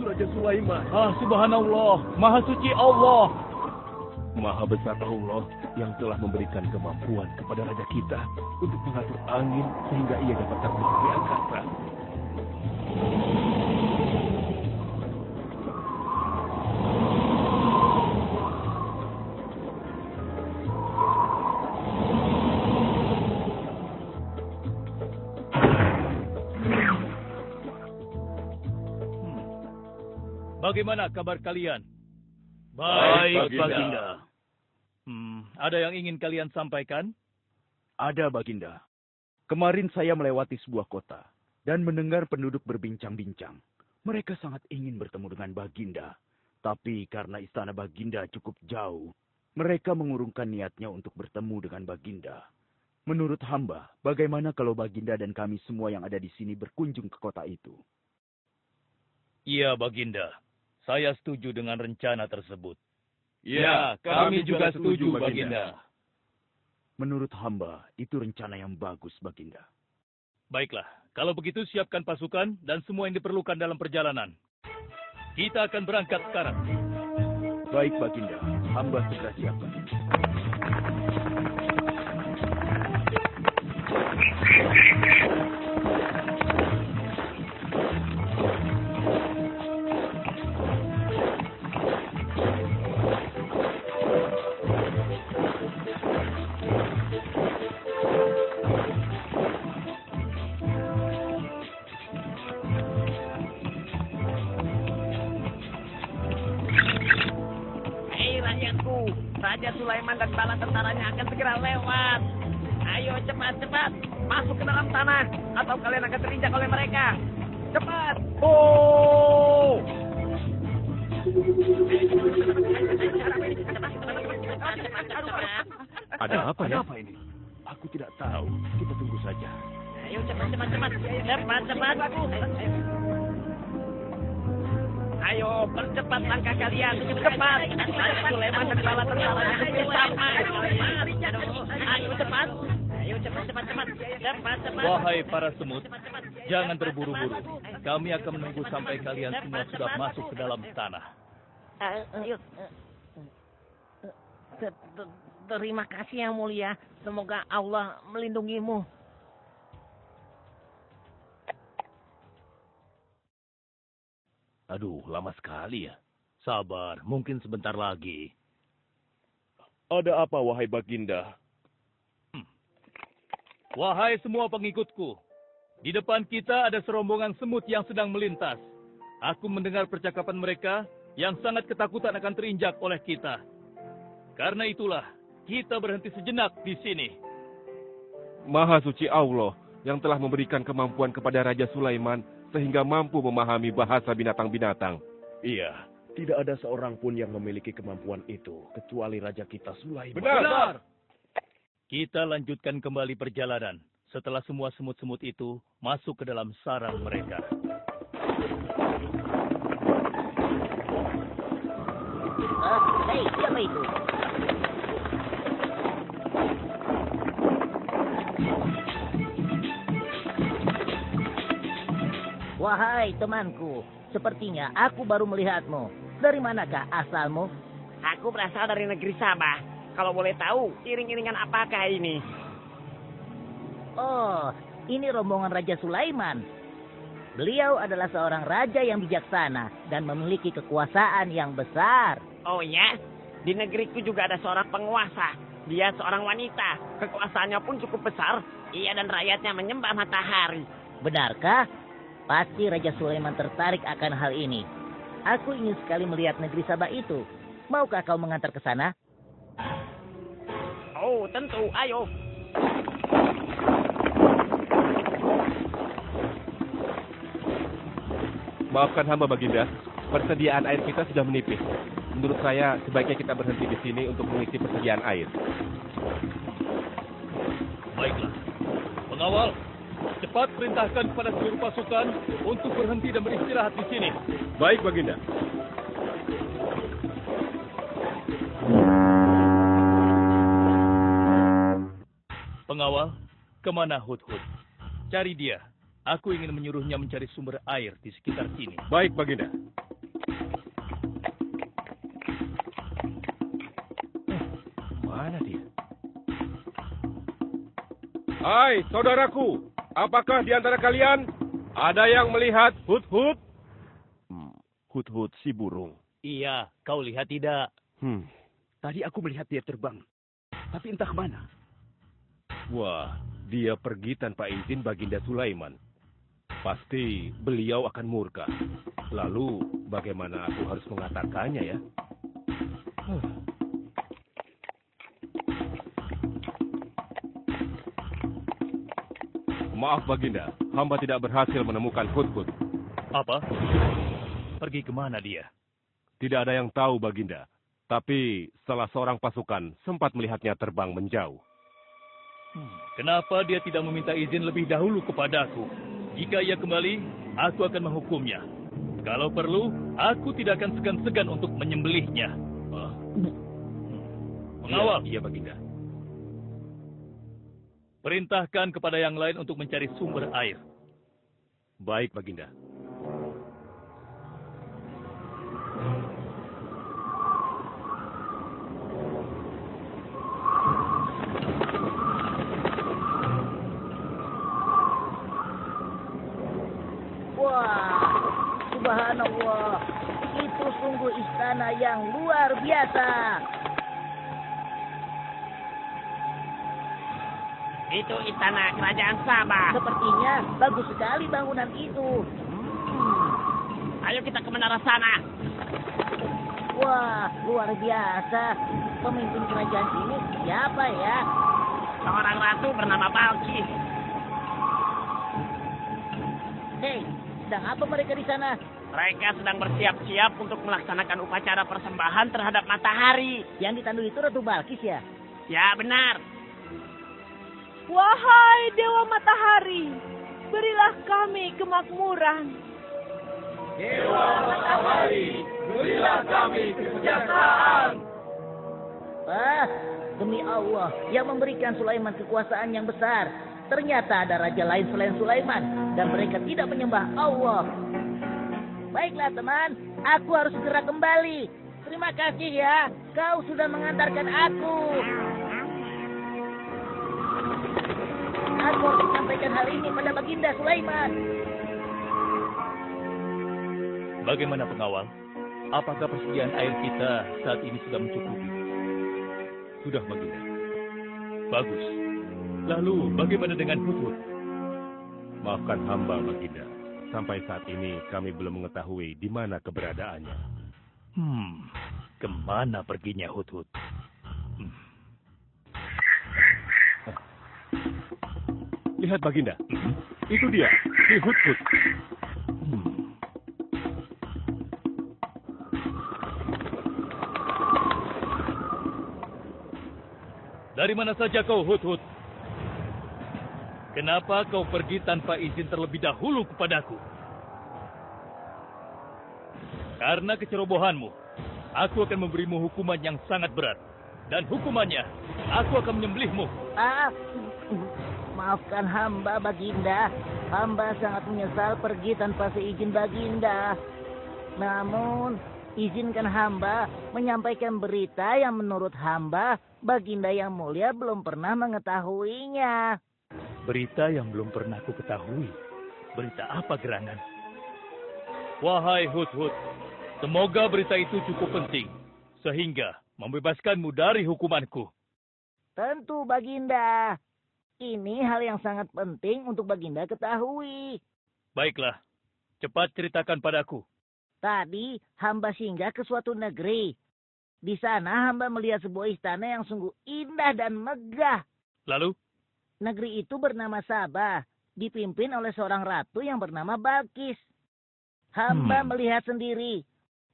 itu Raja Sulaiman. Subhanallah, Maha Suci Allah. Maha besar Allah yang telah memberikan kemampuan kepada raja kita untuk mengatur angin sehingga ia dapat terbang di angkasa. Bagaimana kabar kalian? Baik, Baginda. Ada yang ingin kalian sampaikan? Ada, Baginda. Kemarin saya melewati sebuah kota dan mendengar penduduk berbincang-bincang. Mereka sangat ingin bertemu dengan Baginda. Tapi karena istana Baginda cukup jauh, mereka mengurungkan niatnya untuk bertemu dengan Baginda. Menurut hamba, bagaimana kalau Baginda dan kami semua yang ada di sini berkunjung ke kota itu? Iya, Baginda. Saya setuju dengan rencana tersebut. Ya, kami juga setuju, Baginda. Menurut hamba, itu rencana yang bagus, Baginda. Baiklah, kalau begitu siapkan pasukan dan semua yang diperlukan dalam perjalanan. Kita akan berangkat sekarang. Baik, Baginda. Hamba segera siapkan. Raja Sulaiman dan bala tentaranya akan segera lewat. Ayo cepat-cepat masuk ke dalam tanah atau kalian akan terinjak oleh mereka. Cepat! Oh! Ada apa ya? Apa ini? Aku tidak tahu. Kita tunggu saja. Ayo cepat. Cepat. Ayo, percepat langkah kalian. Cepat. Raja Sulaiman dan bala tentaranya akan sampai. Ayo cepat. Ayo cepat. Wahai para semut, jangan terburu-buru. Kami akan menunggu sampai kalian semua sudah masuk ke dalam tanah. Terima kasih yang mulia. Semoga Allah melindungimu. Aduh, lama sekali ya. Sabar, mungkin sebentar lagi. Ada apa, wahai Baginda? Wahai semua pengikutku, di depan kita ada serombongan semut yang sedang melintas. Aku mendengar percakapan mereka yang sangat ketakutan akan terinjak oleh kita. Karena itulah, kita berhenti sejenak di sini. Maha suci Allah yang telah memberikan kemampuan kepada Raja Sulaiman sehingga mampu memahami bahasa binatang-binatang. Iya, tidak ada seorang pun yang memiliki kemampuan itu, kecuali Raja kita Sulaiman. Benar! Kita lanjutkan kembali perjalanan setelah semua semut-semut itu masuk ke dalam sarang mereka. Hei, siapa itu? Wahai temanku, sepertinya aku baru melihatmu. Dari manakah asalmu? Aku berasal dari negeri Sabah. Kalau boleh tahu, iring-iringan apakah ini? Oh, ini rombongan Raja Sulaiman. Beliau adalah seorang raja yang bijaksana dan memiliki kekuasaan yang besar. Oh ya? Di negeriku juga ada seorang penguasa. Dia seorang wanita. Kekuasaannya pun cukup besar. Ia dan rakyatnya menyembah matahari. Benarkah? Pasti Raja Sulaiman tertarik akan hal ini. Aku ingin sekali melihat negeri Sabah itu. Maukah kau mengantar ke sana? Oh, tentu. Ayo. Maafkan hamba, Baginda. Persediaan air kita sudah menipis. Menurut saya, sebaiknya kita berhenti di sini untuk mengisi persediaan air. Baiklah. Pengawal, cepat perintahkan kepada seluruh pasukan untuk berhenti dan beristirahat di sini. Baik, Baginda. Pengawal, kemana Hudhud? Cari dia. Aku ingin menyuruhnya mencari sumber air di sekitar sini. Baik, Baginda. Hai, saudaraku. Apakah di antara kalian ada yang melihat Hut-Hut? Hut-Hut si burung. Iya, kau lihat tidak? Tadi aku melihat dia terbang. Tapi entah kemana. Wah, dia pergi tanpa izin Baginda Sulaiman. Pasti beliau akan murka. Lalu, bagaimana aku harus mengatakannya ya? Maaf Baginda, hamba tidak berhasil menemukan Hut-Hut. Apa? Pergi kemana dia? Tidak ada yang tahu Baginda. Tapi salah seorang pasukan sempat melihatnya terbang menjauh. Kenapa dia tidak meminta izin lebih dahulu kepadaku? Jika ia kembali, aku akan menghukumnya. Kalau perlu, aku tidak akan segan-segan untuk menyembelihnya. Mengawal. Iya, Baginda. Perintahkan kepada yang lain untuk mencari sumber air. Baik, Baginda. Wah, subhanallah. Itu sungguh istana yang luar biasa. Itu istana kerajaan Sabah. Sepertinya bagus sekali bangunan itu. Ayo kita ke menara sana. Wah, luar biasa. Pemimpin kerajaan ini siapa ya? Seorang ratu bernama Balkis. Hei, sedang apa mereka di sana? Mereka sedang bersiap-siap untuk melaksanakan upacara persembahan terhadap matahari. Yang ditandu itu Ratu Balkis ya? Ya, benar. Wahai Dewa Matahari, berilah kami kemakmuran. Dewa Matahari, berilah kami kesejahteraan. Demi Allah yang memberikan Sulaiman kekuasaan yang besar. Ternyata ada raja lain selain Sulaiman dan mereka tidak menyembah Allah. Baiklah teman, aku harus segera kembali. Terima kasih ya, kau sudah mengantarkan aku. Aku harus sampaikan hal ini pada Baginda Sulaiman. Bagaimana pengawal? Apakah persediaan air kita saat ini sudah mencukupi? Sudah, Baginda. Bagus. Lalu bagaimana dengan Hut-Hut? Maafkan hamba, Baginda. Sampai saat ini kami belum mengetahui di mana keberadaannya. Kemana perginya Hut-Hut? Lihat, Baginda. Itu dia, si Hut-Hut. Dari mana saja kau, Hut-Hut? Kenapa kau pergi tanpa izin terlebih dahulu kepadaku? Karena kecerobohanmu, aku akan memberimu hukuman yang sangat berat. Dan hukumannya, aku akan menyembelihmu. Maafkan hamba, Baginda. Hamba sangat menyesal pergi tanpa seizin Baginda. Namun, izinkan hamba menyampaikan berita yang menurut hamba, Baginda yang mulia belum pernah mengetahuinya. Berita yang belum pernah aku ketahui. Berita apa gerangan? Wahai Hut-Hut, semoga berita itu cukup penting, sehingga membebaskanmu dari hukumanku. Tentu, Baginda. Ini hal yang sangat penting untuk Baginda ketahui. Baiklah, cepat ceritakan padaku. Tadi hamba singgah ke suatu negeri. Di sana hamba melihat sebuah istana yang sungguh indah dan megah. Lalu? Negeri itu bernama Sabah, dipimpin oleh seorang ratu yang bernama Balkis. Hamba melihat sendiri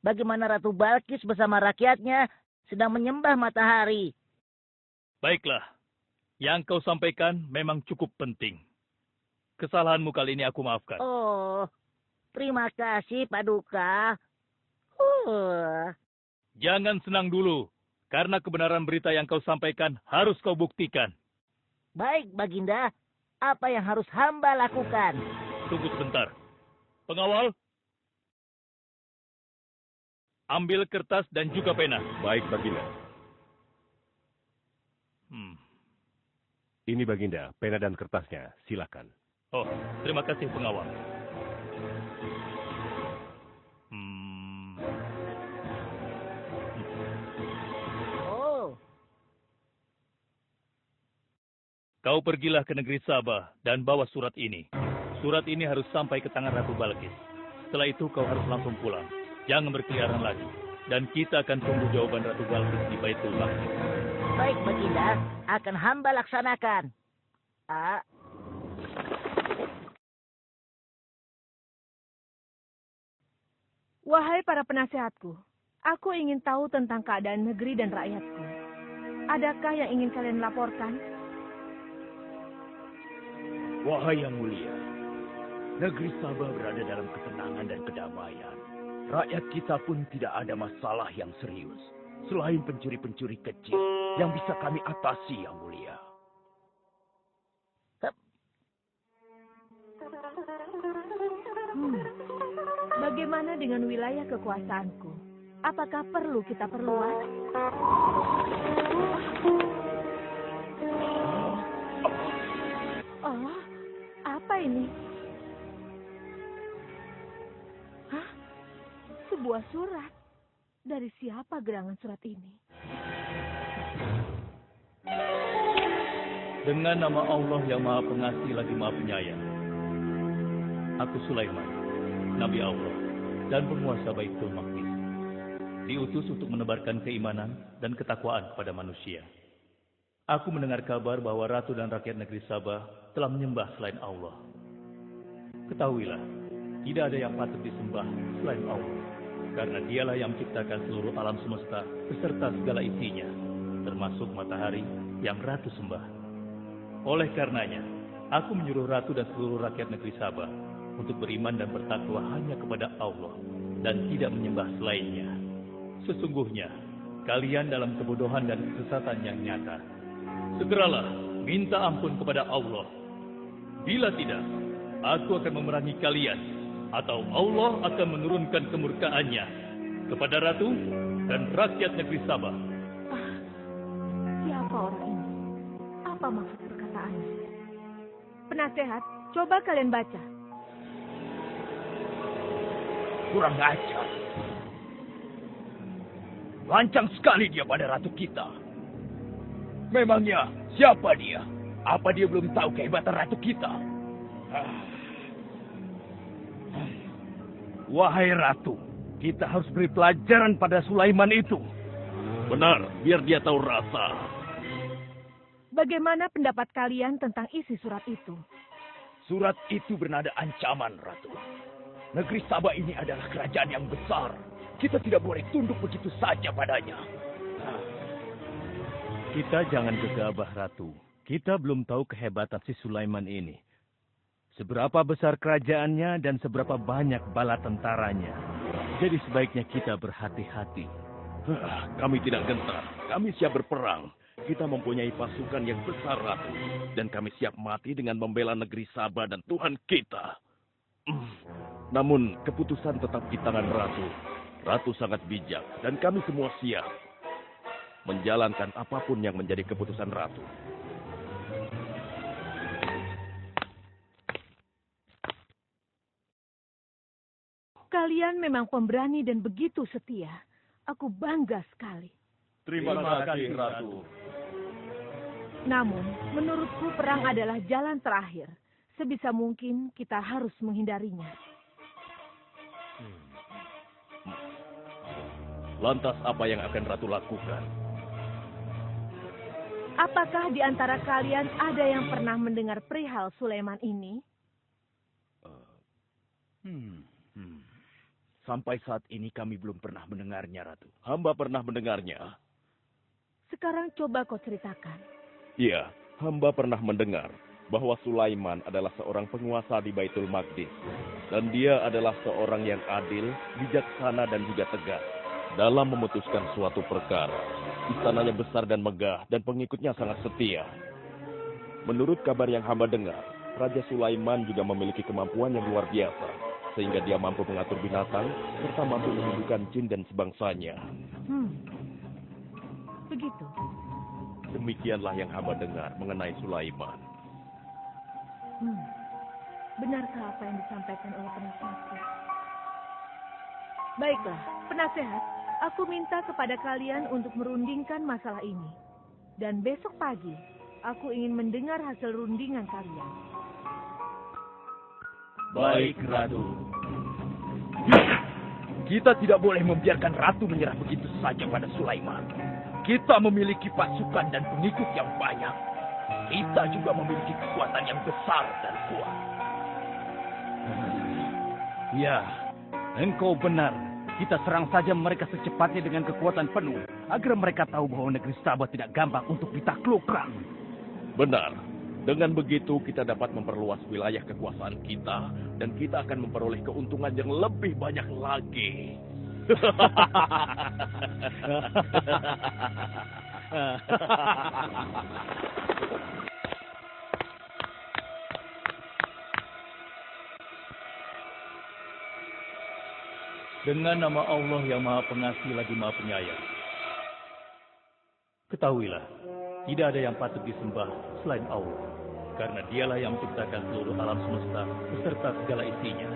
bagaimana Ratu Balkis bersama rakyatnya sedang menyembah matahari. Baiklah, yang kau sampaikan memang cukup penting. Kesalahanmu kali ini aku maafkan. Oh, terima kasih, Paduka. Jangan senang dulu, karena kebenaran berita yang kau sampaikan harus kau buktikan. Baik, Baginda. Apa yang harus hamba lakukan? Tunggu sebentar. Pengawal, ambil kertas dan juga pena. Baik, Baginda. Ini Baginda, pena dan kertasnya. Silakan. Oh, terima kasih pengawal. Oh, Kau pergilah ke negeri Sabah dan bawa surat ini. Surat ini harus sampai ke tangan Ratu Balkis. Setelah itu kau harus langsung pulang. Jangan berkeliaran lagi. Dan kita akan tunggu jawaban Ratu Balkis di Baitul Maqdis. baik Baginda, akan hamba laksanakan. Wahai para penasehatku, aku ingin tahu tentang keadaan negeri dan rakyatku. Adakah yang ingin kalian laporkan? Wahai yang mulia, negeri Sabah berada dalam ketenangan dan kedamaian. Rakyat kita pun tidak ada masalah yang serius, selain pencuri-pencuri kecil yang bisa kami atasi, yang mulia. Bagaimana dengan wilayah kekuasaanku? Apakah perlu kita perluas? Oh, apa ini? Hah? Sebuah surat. Dari siapa gerangan surat ini? Dengan nama Allah yang Maha Pengasih lagi Maha Penyayang. Aku Sulaiman, Nabi Allah, dan penguasa Baitul Maqdis. Diutus untuk menebarkan keimanan dan ketakwaan kepada manusia. Aku mendengar kabar bahwa Ratu dan rakyat negeri Sabah telah menyembah selain Allah. Ketahuilah, tidak ada yang patut disembah selain Allah. Karena dialah yang menciptakan seluruh alam semesta beserta segala isinya, termasuk matahari yang Ratu sembah. Oleh karenanya, aku menyuruh Ratu dan seluruh rakyat negeri Sabah untuk beriman dan bertakwa hanya kepada Allah dan tidak menyembah selainnya. Sesungguhnya, kalian dalam kebodohan dan kesesatan yang nyata. Segeralah minta ampun kepada Allah. Bila tidak, aku akan memerangi kalian, atau Allah akan menurunkan kemurkaannya kepada Ratu dan rakyat negeri Sabah. Siapa orang ini? Apa maksud perkataannya? Penasehat, coba kalian baca. Kurang ajar. Lancang sekali dia pada ratu kita. Memangnya siapa dia? Apa dia belum tahu kehebatan ratu kita? Wahai ratu, kita harus beri pelajaran pada Sulaiman itu. Benar, biar dia tahu rasa. Bagaimana pendapat kalian tentang isi surat itu? Surat itu bernada ancaman, Ratu. Negeri Sabah ini adalah kerajaan yang besar. Kita tidak boleh tunduk begitu saja padanya. Kita jangan gegabah, Ratu. Kita belum tahu kehebatan si Sulaiman ini. Seberapa besar kerajaannya dan seberapa banyak bala tentaranya. Jadi sebaiknya kita berhati-hati. Kami tidak gentar. Kami siap berperang. Kita mempunyai pasukan yang besar, Ratu. Dan kami siap mati dengan membela negeri Sabah dan Tuhan kita. Namun, keputusan tetap di tangan Ratu. Ratu sangat bijak, dan kami semua siap menjalankan apapun yang menjadi keputusan Ratu. Kalian memang pemberani dan begitu setia. Aku bangga sekali. Terima kasih, Ratu. Namun, menurutku perang adalah jalan terakhir. Sebisa mungkin kita harus menghindarinya. Lantas apa yang akan Ratu lakukan? Apakah di antara kalian ada yang pernah mendengar perihal Sulaiman ini? Sampai saat ini kami belum pernah mendengarnya, Ratu. Hamba pernah mendengarnya. Sekarang coba kau ceritakan. Iya, hamba pernah mendengar bahwa Sulaiman adalah seorang penguasa di Baitul Maqdis. Dan dia adalah seorang yang adil, bijaksana, dan juga tegas dalam memutuskan suatu perkara. Istananya besar dan megah, dan pengikutnya sangat setia. Menurut kabar yang hamba dengar, Raja Sulaiman juga memiliki kemampuan yang luar biasa, sehingga dia mampu mengatur binatang, serta mampu menyembuhkan jin dan sebangsanya. Begitu. Demikianlah yang hamba dengar mengenai Sulaiman. Benarkah apa yang disampaikan oleh penasehatku? Baiklah, penasehat, aku minta kepada kalian untuk merundingkan masalah ini. Dan besok pagi, aku ingin mendengar hasil rundingan kalian. Baik, Ratu. Kita tidak boleh membiarkan Ratu menyerah begitu saja pada Sulaiman. Kita memiliki pasukan dan pengikut yang banyak. Kita juga memiliki kekuatan yang besar dan kuat. Ya, engkau benar. Kita serang saja mereka secepatnya dengan kekuatan penuh, agar mereka tahu bahwa negeri Sabah tidak gampang untuk ditaklukkan. Benar. Dengan begitu kita dapat memperluas wilayah kekuasaan kita, dan kita akan memperoleh keuntungan yang lebih banyak lagi. Dengan nama Allah yang Maha Pengasih lagi Maha Penyayang. Ketahuilah, tidak ada yang patut disembah selain Allah. Karena dialah yang menciptakan seluruh alam semesta beserta segala isinya,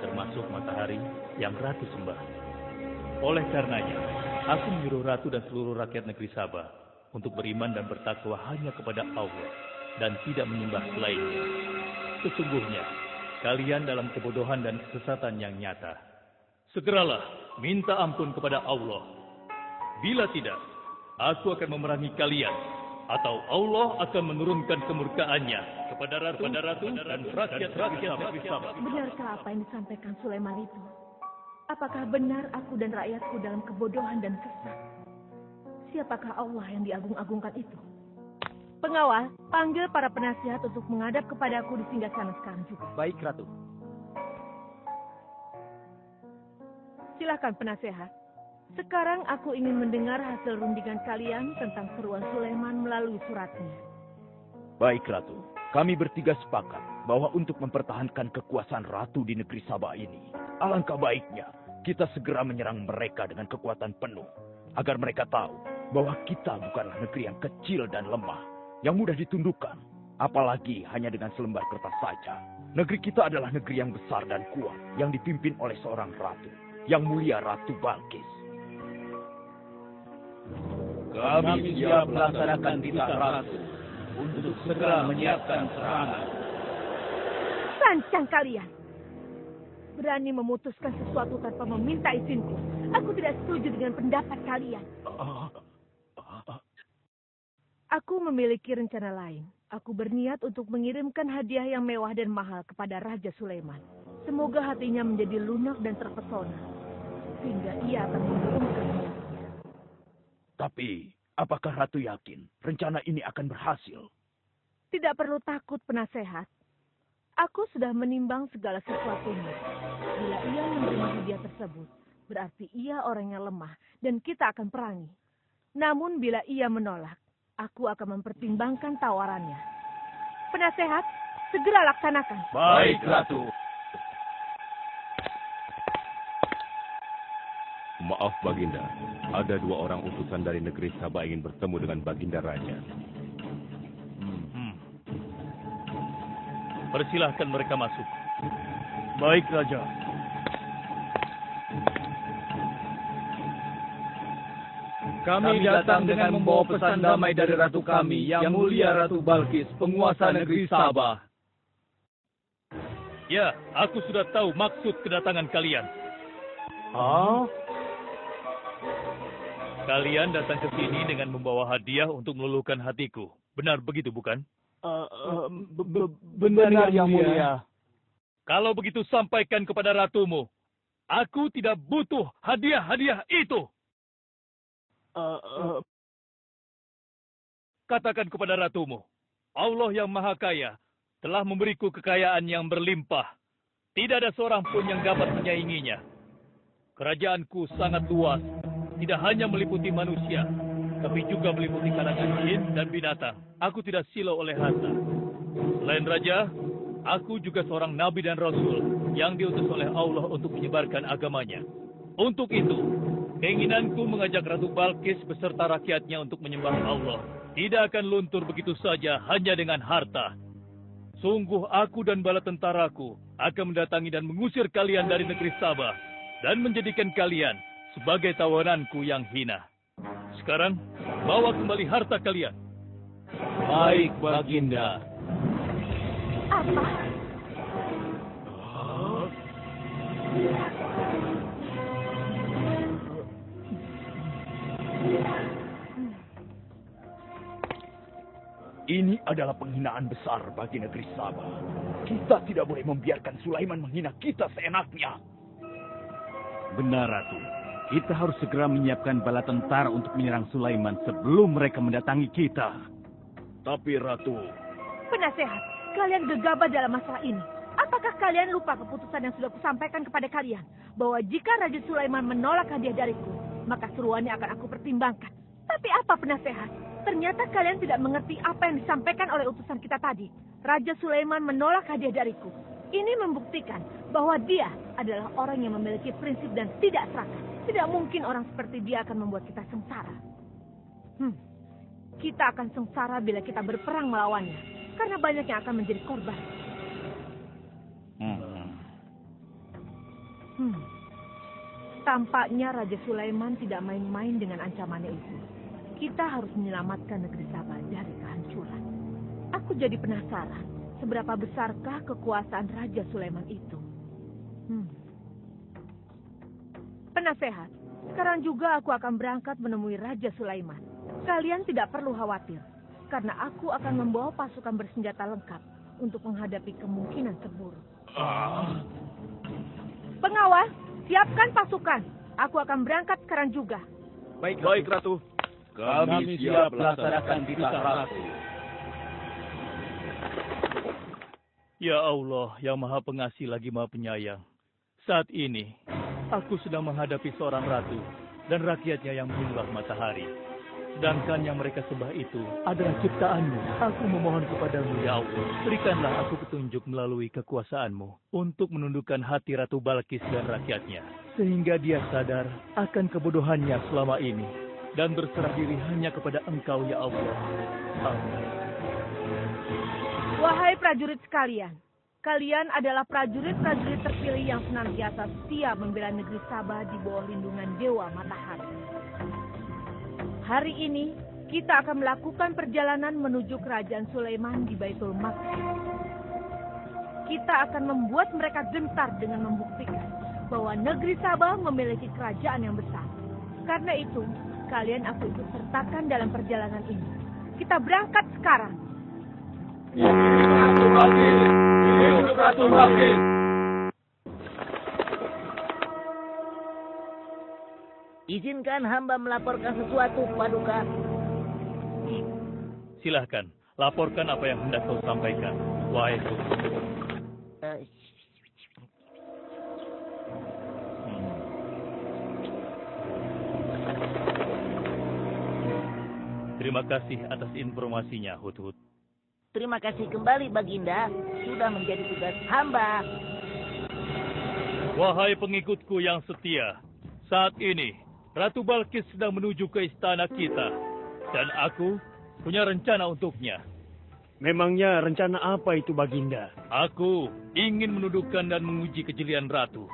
termasuk matahari yang Ratu sembah. Oleh karenanya, aku menyuruh Ratu dan seluruh rakyat negeri Sabah untuk beriman dan bertakwa hanya kepada Allah dan tidak menyembah selainnya. Sesungguhnya, kalian dalam kebodohan dan kesesatan yang nyata. Segeralah minta ampun kepada Allah. Bila tidak, aku akan memerangi kalian, atau Allah akan menurunkan kemurkaannya kepada Ratu dan rakyat-rakyat negeri Sabah. Benarkah apa yang disampaikan Sulaiman itu? Apakah benar aku dan rakyatku dalam kebodohan dan sesat? Siapakah Allah yang diagung-agungkan itu? Pengawal, panggil para penasihat untuk menghadap kepadaku di singgasana sekarang juga. Baik, Ratu. Silakan penasehat. Sekarang aku ingin mendengar hasil rundingan kalian tentang seruan Sulaiman melalui suratnya. Baik, Ratu. Kami bertiga sepakat bahwa untuk mempertahankan kekuasaan Ratu di negeri Sabah ini, alangkah baiknya kita segera menyerang mereka dengan kekuatan penuh, agar mereka tahu bahwa kita bukanlah negeri yang kecil dan lemah, yang mudah ditundukkan, apalagi hanya dengan selembar kertas saja. Negeri kita adalah negeri yang besar dan kuat, yang dipimpin oleh seorang ratu, yang mulia Ratu Balkis. Kami siap melaksanakan titah Ratu untuk segera menyiapkan serangan. Sancang kalian! Berani memutuskan sesuatu tanpa meminta izinku. Aku tidak setuju dengan pendapat kalian. Aku memiliki rencana lain. Aku berniat untuk mengirimkan hadiah yang mewah dan mahal kepada Raja Sulaiman. Semoga hatinya menjadi lunak dan terpesona, sehingga ia akan mengurungkan niatnya. Tapi, apakah Ratu yakin rencana ini akan berhasil? Tidak perlu takut, penasehat. Aku sudah menimbang segala sesuatunya. Bila ia menerima hadiah tersebut, berarti ia orang yang lemah dan kita akan perangi. Namun bila ia menolak, aku akan mempertimbangkan tawarannya. Penasehat, segera laksanakan. Baik, Ratu. Maaf, Baginda. Ada 2 orang utusan dari negeri Sabah ingin bertemu dengan Baginda Raja. Persilahkan mereka masuk. Baik, Raja. Kami datang dengan membawa pesan damai dari Ratu kami, yang mulia Ratu Balkis, penguasa negeri Sabah. Ya, aku sudah tahu maksud kedatangan kalian. Kalian datang ke sini dengan membawa hadiah untuk meluluhkan hatiku. Benar begitu, bukan? Benar, Yang Mulia. Kalau begitu sampaikan kepada ratumu. Aku tidak butuh hadiah-hadiah itu. Katakan kepada ratumu. Allah yang Maha Kaya telah memberiku kekayaan yang berlimpah. Tidak ada seorang pun yang dapat menyainginya. Kerajaanku sangat luas. Tidak hanya meliputi manusia, tapi juga meliputi kalangan jin dan binatang. Aku tidak silau oleh harta. Selain raja, aku juga seorang nabi dan rasul yang diutus oleh Allah untuk menyebarkan agamanya. Untuk itu, keinginanku mengajak Ratu Balkis beserta rakyatnya untuk menyembah Allah tidak akan luntur begitu saja hanya dengan harta. Sungguh aku dan bala tentaraku akan mendatangi dan mengusir kalian dari negeri Sabah dan menjadikan kalian sebagai tawananku yang hina. Sekarang, bawa kembali harta kalian. Baik, Baginda. Apa? Ini adalah penghinaan besar bagi negeri Sabah. Kita tidak boleh membiarkan Sulaiman menghina kita seenaknya. Benar, Ratu. Kita harus segera menyiapkan bala tentara untuk menyerang Sulaiman sebelum mereka mendatangi kita. Tapi Ratu... Penasehat, kalian gegabah dalam masalah ini. Apakah kalian lupa keputusan yang sudah kusampaikan kepada kalian? Bahwa jika Raja Sulaiman menolak hadiah dariku, maka seruannya akan aku pertimbangkan. Tapi apa penasehat? Ternyata kalian tidak mengerti apa yang disampaikan oleh utusan kita tadi. Raja Sulaiman menolak hadiah dariku. Ini membuktikan bahwa dia adalah orang yang memiliki prinsip dan tidak serakah. Tidak mungkin orang seperti dia akan membuat kita sengsara. Kita akan sengsara bila kita berperang melawannya. Karena banyak yang akan menjadi korban. Tampaknya Raja Sulaiman tidak main-main dengan ancamannya itu. Kita harus menyelamatkan negeri Sabah dari kehancuran. Aku jadi penasaran, seberapa besarkah kekuasaan Raja Sulaiman itu? Penasehat, sekarang juga aku akan berangkat menemui Raja Sulaiman. Kalian tidak perlu khawatir, karena aku akan membawa pasukan bersenjata lengkap untuk menghadapi kemungkinan terburuk. Pengawal, siapkan pasukan. Aku akan berangkat sekarang juga. Baik, Ratu. Kami siap melaksanakan titah Ratu. Ya Allah, yang Maha Pengasih lagi Maha Penyayang. Saat ini, aku sedang menghadapi seorang ratu dan rakyatnya yang menyembah matahari. Sedangkan yang mereka sembah itu adalah ciptaanmu. Aku memohon kepadamu, ya Allah, berikanlah aku petunjuk melalui kekuasaanmu untuk menundukkan hati Ratu Balkis dan rakyatnya. Sehingga dia sadar akan kebodohannya selama ini dan berserah diri hanya kepada Engkau, ya Allah. Amin. Wahai prajurit sekalian, kalian adalah prajurit-prajurit terpilih yang senantiasa setia membela negeri Sabah di bawah lindungan Dewa Matahari. Hari ini, kita akan melakukan perjalanan menuju kerajaan Sulaiman di Baitul Maqdis. Kita akan membuat mereka gentar dengan membuktikan bahwa negeri Sabah memiliki kerajaan yang besar. Karena itu, kalian aku ikut sertakan dalam perjalanan ini. Kita berangkat sekarang. Ratu Balkis. Izinkan hamba melaporkan sesuatu, Paduka. Silahkan, laporkan apa yang hendak kau sampaikan, wahai guru. Terima kasih atas informasinya, Hudhud. Terima kasih kembali, Baginda. Sudah menjadi tugas hamba. Wahai pengikutku yang setia, saat ini Ratu Balkis sedang menuju ke istana kita. Dan aku punya rencana untuknya. Memangnya rencana apa itu, Baginda? Aku ingin menundukkan dan menguji kejelian Ratu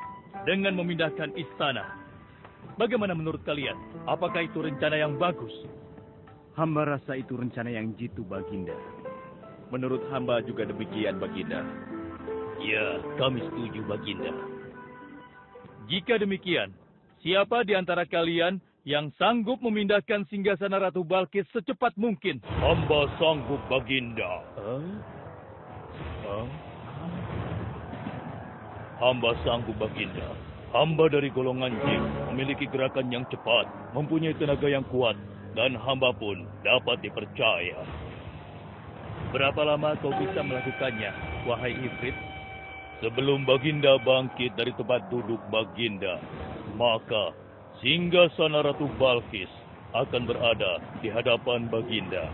dengan memindahkan istana. Bagaimana menurut kalian? Apakah itu rencana yang bagus? Hamba rasa itu rencana yang jitu, Baginda. Menurut hamba juga demikian, Baginda. Ya, kami setuju, Baginda. Jika demikian, siapa di antara kalian yang sanggup memindahkan singgasana Ratu Balkis secepat mungkin? Hamba sanggup, Baginda. Hamba sanggup, Baginda. Hamba dari golongan jin, memiliki gerakan yang cepat, mempunyai tenaga yang kuat, dan hamba pun dapat dipercaya. Berapa lama kau bisa melakukannya, wahai Ifrit? Sebelum Baginda bangkit dari tempat duduk Baginda, maka singgasana Ratu Balkis akan berada di hadapan Baginda.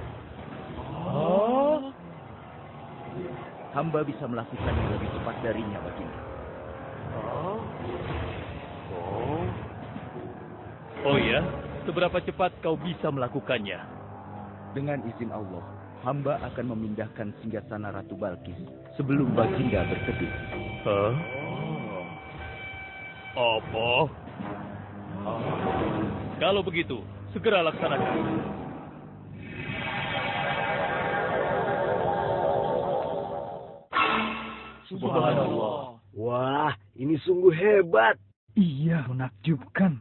Hamba bisa melakukannya lebih cepat darinya, Baginda. Oh ya? Seberapa cepat kau bisa melakukannya? Dengan izin Allah, hamba akan memindahkan singgasana Ratu Balkis sebelum Baginda berteduh. Hah? Apa? Kalau begitu, segera laksanakan. Subhanallah. Wah, ini sungguh hebat. Iya, menakjubkan.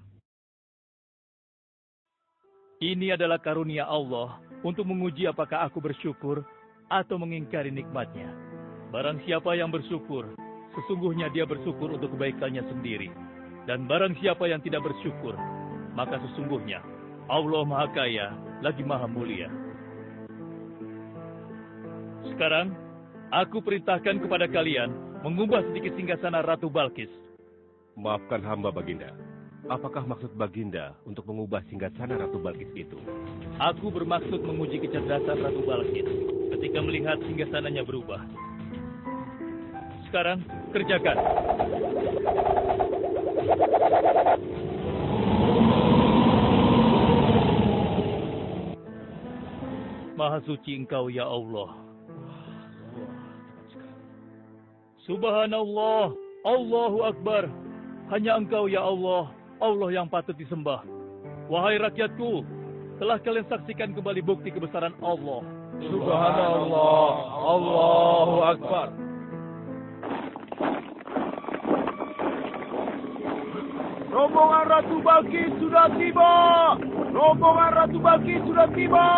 Ini adalah karunia Allah untuk menguji apakah aku bersyukur atau mengingkari nikmatnya. Barang siapa yang bersyukur, sesungguhnya dia bersyukur untuk kebaikannya sendiri. Dan barang siapa yang tidak bersyukur, maka sesungguhnya Allah Maha Kaya lagi Maha Mulia. Sekarang, aku perintahkan kepada kalian mengubah sedikit singgasana Ratu Balkis. Maafkan hamba, Baginda. Apakah maksud Baginda untuk mengubah singgasana Ratu Balkis itu? Aku bermaksud menguji kecerdasan Ratu Balkis ketika melihat singgasananya berubah. Sekarang, kerjakan. Maha suci Engkau, ya Allah. Subhanallah, Allahu Akbar. Hanya Engkau, ya Allah, Allah yang patut disembah. Wahai rakyatku, telah kalian saksikan kembali bukti kebesaran Allah. Subhanallah, Allahu Akbar. Rombongan Ratu Balkis sudah tiba! Rombongan Ratu Balkis sudah tiba!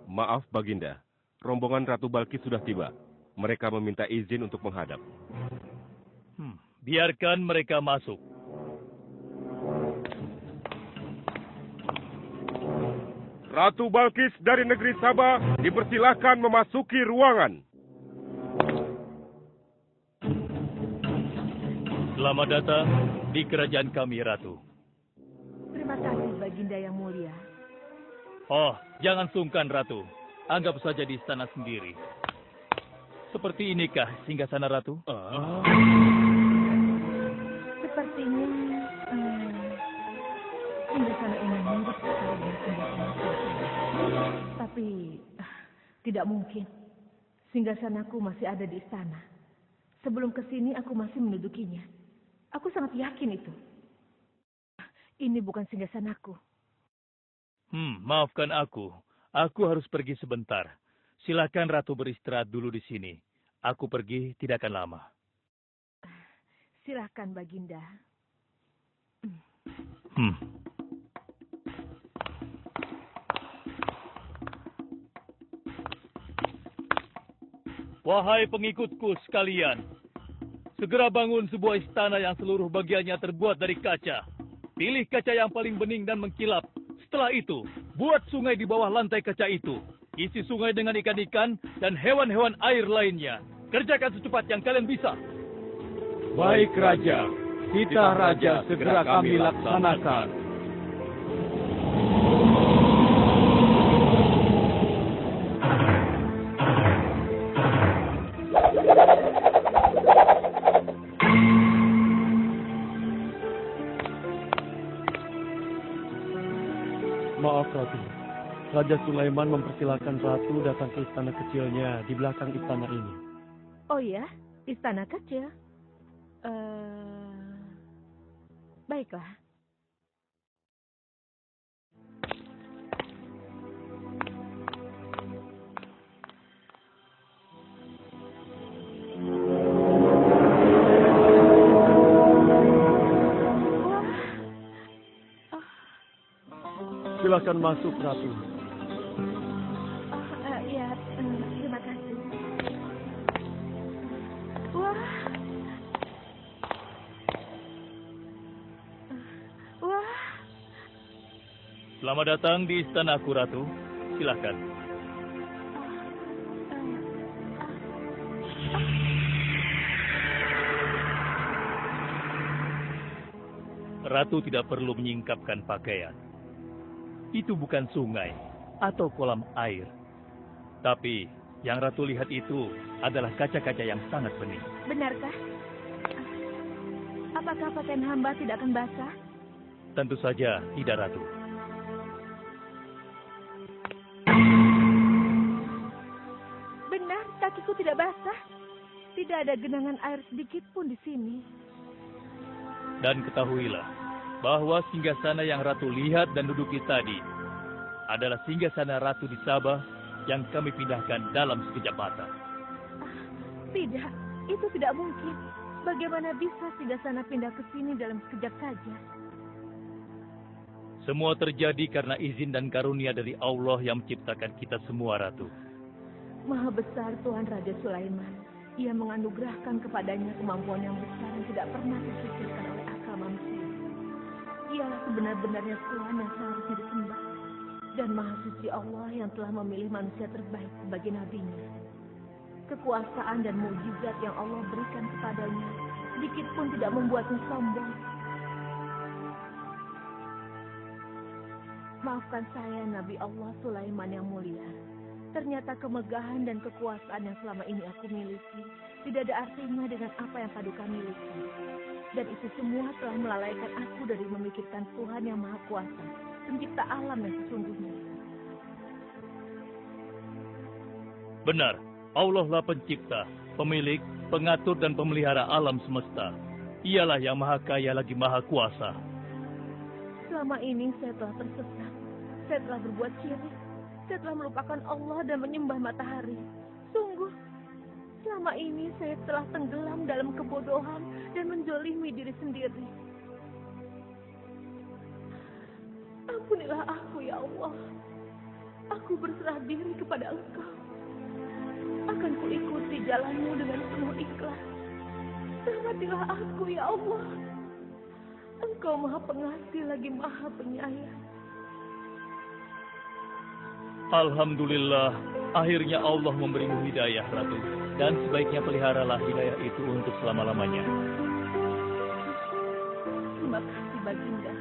Maaf, Baginda. Rombongan Ratu Balkis sudah tiba. Mereka meminta izin untuk menghadap. Biarkan mereka masuk. Ratu Balkis dari negeri Sabah dipersilahkan memasuki ruangan. Selamat datang di kerajaan kami, Ratu. Terima kasih, Baginda yang mulia. Oh, jangan sungkan, Ratu. Anggap saja di istana sendiri. Seperti inikah singgasana Ratu? Sepertinya singgasana ini mirip sekali dengan singgasanaku. Tapi tidak mungkin. Singgasanaku masih ada di istana. Sebelum kesini aku masih mendudukinya. Aku sangat yakin itu. Ini bukan singgasanaku. Maafkan aku. Aku harus pergi sebentar. Silakan Ratu beristirahat dulu di sini. Aku pergi tidak akan lama. Silakan, Baginda. Wahai pengikutku sekalian, segera bangun sebuah istana yang seluruh bagiannya terbuat dari kaca. Pilih kaca yang paling bening dan mengkilap. Setelah itu, buat sungai di bawah lantai kaca itu. Isi sungai dengan ikan-ikan dan hewan-hewan air lainnya. Kerjakan secepat yang kalian bisa. Baik, Raja. Titah Raja segera kami laksanakan. Maaf, Ratu. Raja Sulaiman mempersilahkan Ratu datang ke istana kecilnya di belakang istana ini. Oh ya, istana kecil. Baiklah. Silakan masuk, Ratu. Ya, terima kasih. Wah. Selamat datang di istanaku, Ratu. Silakan. Ratu tidak perlu menyingkapkan pakaian. Itu bukan sungai, atau kolam air. Tapi yang Ratu lihat itu adalah kaca-kaca yang sangat bening. Benarkah? Apakah pakaian hamba tidak akan basah? Tentu saja tidak, Ratu. Benar, kakiku tidak basah. Tidak ada genangan air sedikit pun di sini. Dan ketahuilah bahwa singgasana yang Ratu lihat dan duduki tadi adalah singgasana Ratu di Sabah yang kami pindahkan dalam sekejap mata. Tidak, itu tidak mungkin. Bagaimana bisa singgasana pindah ke sini dalam sekejap saja? Semua terjadi karena izin dan karunia dari Allah yang menciptakan kita semua, Ratu. Maha besar Tuhan Raja Sulaiman. Ia menganugerahkan kepadanya kemampuan yang besar yang tidak pernah terpikirkan oleh akal manusia. Ialah sebenar-benarnya Tuhan yang seharusnya disembah. Dan Maha Suci Allah yang telah memilih manusia terbaik sebagai nabinya. Kekuasaan dan mukjizat yang Allah berikan kepadanya sedikit pun tidak membuatnya sombong. Maafkan saya, Nabi Allah Sulaiman yang mulia. Ternyata kemegahan dan kekuasaan yang selama ini aku miliki tidak ada artinya dengan apa yang Paduka miliki. Dan itu semua telah melalaikan aku dari memikirkan Tuhan yang Maha Kuasa, pencipta alam yang sesungguhnya. Benar, Allah lah pencipta, pemilik, pengatur dan pemelihara alam semesta. Ialah yang Maha Kaya lagi Maha Kuasa. Selama ini saya telah tersesat. Saya telah berbuat syirik. Saya telah melupakan Allah dan menyembah matahari. Sungguh, selama ini saya telah tenggelam dalam kebodohan dan menzolimi diri sendiri. Ampunilah aku, ya Allah. Aku berserah diri kepada Engkau. Akan kuikuti jalanmu dengan penuh ikhlas. Rahmatilah aku, ya Allah. Engkau Maha Pengasih lagi Maha Penyayang. Alhamdulillah, akhirnya Allah memberimu hidayah, Ratu. Dan sebaiknya peliharalah hidayah itu untuk selama-lamanya. Terima kasih, Baginda.